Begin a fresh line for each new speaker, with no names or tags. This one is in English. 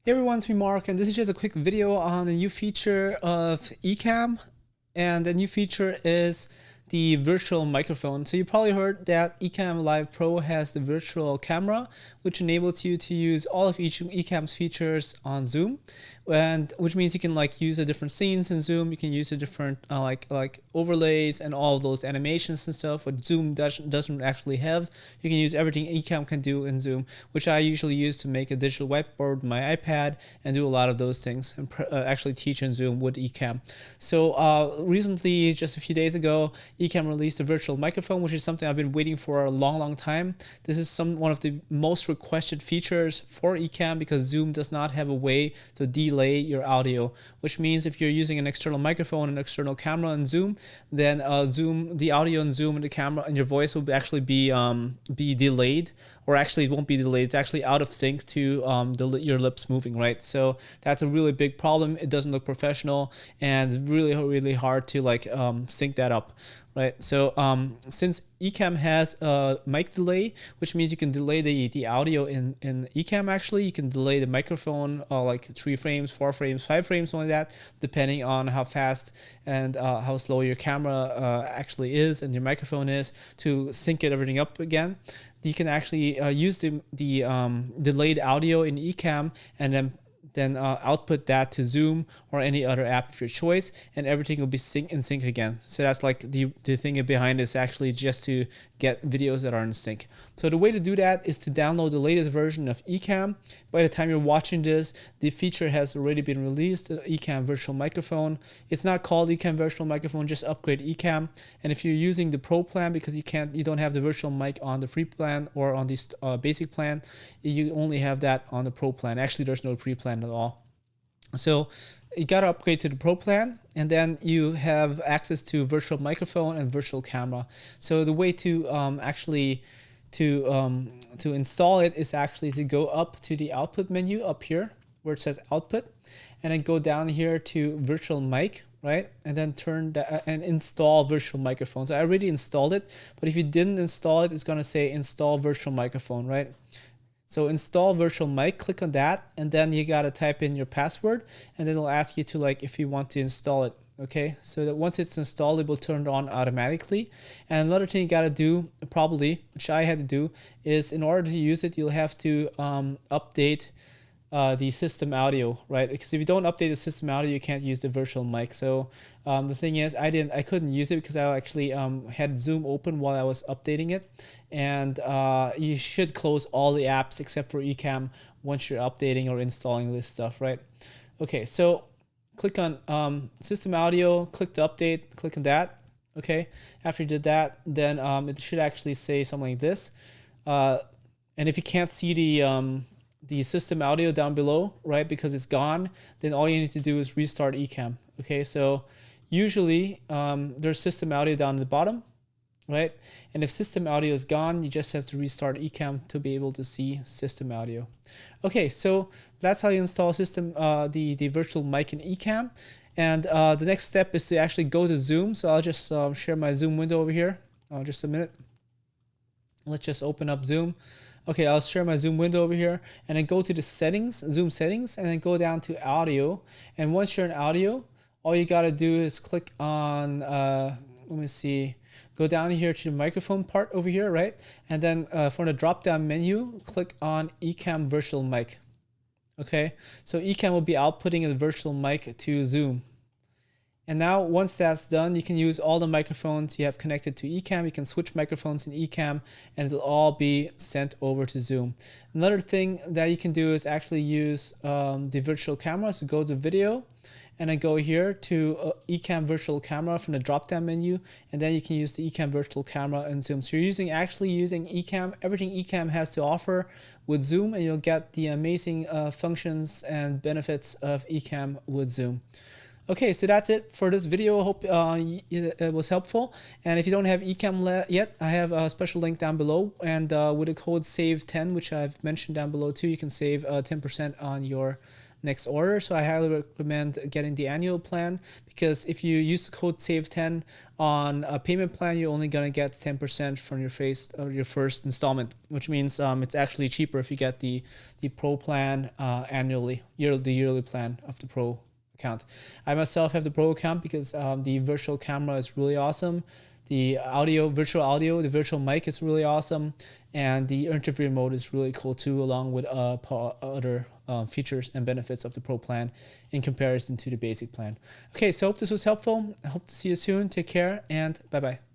Hey everyone, it's me Mark, and this is just a quick video on a new feature of Ecamm. And the new feature is the virtual microphone. So you probably heard that Ecamm Live Pro has the virtual camera, which enables you to use all of each Ecamm's features on Zoom, and which means you can use the different scenes in Zoom. You can use the different like overlays and all of those animations and stuff. What Zoom doesn't actually have, you can use everything Ecamm can do in Zoom, which I usually use to make a digital whiteboard with my iPad and do a lot of those things and actually teach in Zoom with Ecamm. So recently, just a few days ago, Ecamm released a virtual microphone, which is something I've been waiting for a long time. This is one of the most requested features for Ecamm because Zoom does not have a way to delay your audio, which means if you're using an external microphone and external camera in Zoom, then the audio in Zoom and the camera and your voice will actually be delayed, or actually it won't be delayed. It's actually out of sync to your lips moving, right? So that's a really big problem. It doesn't look professional, and it's really hard to sync that up, right? So since Ecamm has a mic delay, which means you can delay the audio in Ecamm. Actually, you can delay the microphone like 3 frames, 4 frames, 5 frames, something like that, depending on how fast and how slow your camera actually is and your microphone is, to sync everything up again. You can actually use the delayed audio in Ecamm and then output that to Zoom or any other app of your choice, and everything will be in sync again. So that's like the thing behind this, actually just to get videos that are in sync. So the way to do that is to download the latest version of Ecamm. By the time you're watching this, the feature has already been released, Ecamm Virtual Microphone. It's not called Ecamm Virtual Microphone, just upgrade Ecamm. And if you're using the Pro plan, because you don't have the virtual mic on the free plan or on the basic plan, you only have that on the Pro plan. Actually, there's no free plan at all. So you got to upgrade to the Pro plan, and then you have access to virtual microphone and virtual camera. So the way to to install it is actually to go up to the output menu up here where it says output, and then go down here to virtual mic, right? And then turn that and install virtual microphone. So I already installed it, but if you didn't install it, it's going to say install virtual microphone, right? So install virtual mic, click on that, and then you gotta type in your password, and then it'll ask you to if you want to install it. Okay, so that once it's installed, it will turn on automatically. And another thing you gotta do, probably, which I had to do, is in order to use it, you'll have to update the system audio, right? Because if you don't update the system audio, you can't use the virtual mic. So the thing is, I couldn't use it because I actually had Zoom open while I was updating it. And you should close all the apps except for Ecamm once you're updating or installing this stuff, right? Okay, so click on system audio, click to update, click on that. Okay, after you did that, then it should actually say something like this. And if you can't see the system audio down below, right, because it's gone, then all you need to do is restart Ecamm. Okay, so usually there's system audio down at the bottom, right? And if system audio is gone, you just have to restart Ecamm to be able to see system audio. Okay, so that's how you install the virtual mic in Ecamm. And the next step is to actually go to Zoom. So I'll just share my Zoom window over here. Just a minute. Let's just open up Zoom. Okay, I'll share my Zoom window over here, and then go to the settings, Zoom settings, and then go down to audio. And once you're in audio, all you gotta do is click on, let me see, go down here to the microphone part over here, right? And then from the drop-down menu, click on Ecamm Virtual Mic. Okay, so Ecamm will be outputting a virtual mic to Zoom. And now once that's done, you can use all the microphones you have connected to Ecamm. You can switch microphones in Ecamm, and it'll all be sent over to Zoom. Another thing that you can do is actually use the virtual camera. So go to video, and then go here to Ecamm Virtual Camera from the drop-down menu, and then you can use the Ecamm Virtual Camera in Zoom. So you're actually using Ecamm, everything Ecamm has to offer with Zoom, and you'll get the amazing functions and benefits of Ecamm with Zoom. Okay, so that's it for this video. I hope it was helpful. And if you don't have Ecamm yet, I have a special link down below. And with the code SAVE10, which I've mentioned down below too, you can save 10% on your next order. So I highly recommend getting the annual plan, because if you use the code SAVE10 on a payment plan, you're only gonna get 10% from your first installment, which means it's actually cheaper if you get the pro plan annually, the yearly plan of the pro account. I myself have the pro account because the virtual camera is really awesome. The virtual audio, the virtual mic is really awesome. And the interview mode is really cool too, along with other features and benefits of the pro plan in comparison to the basic plan. Okay, so I hope this was helpful. I hope to see you soon. Take care and bye-bye.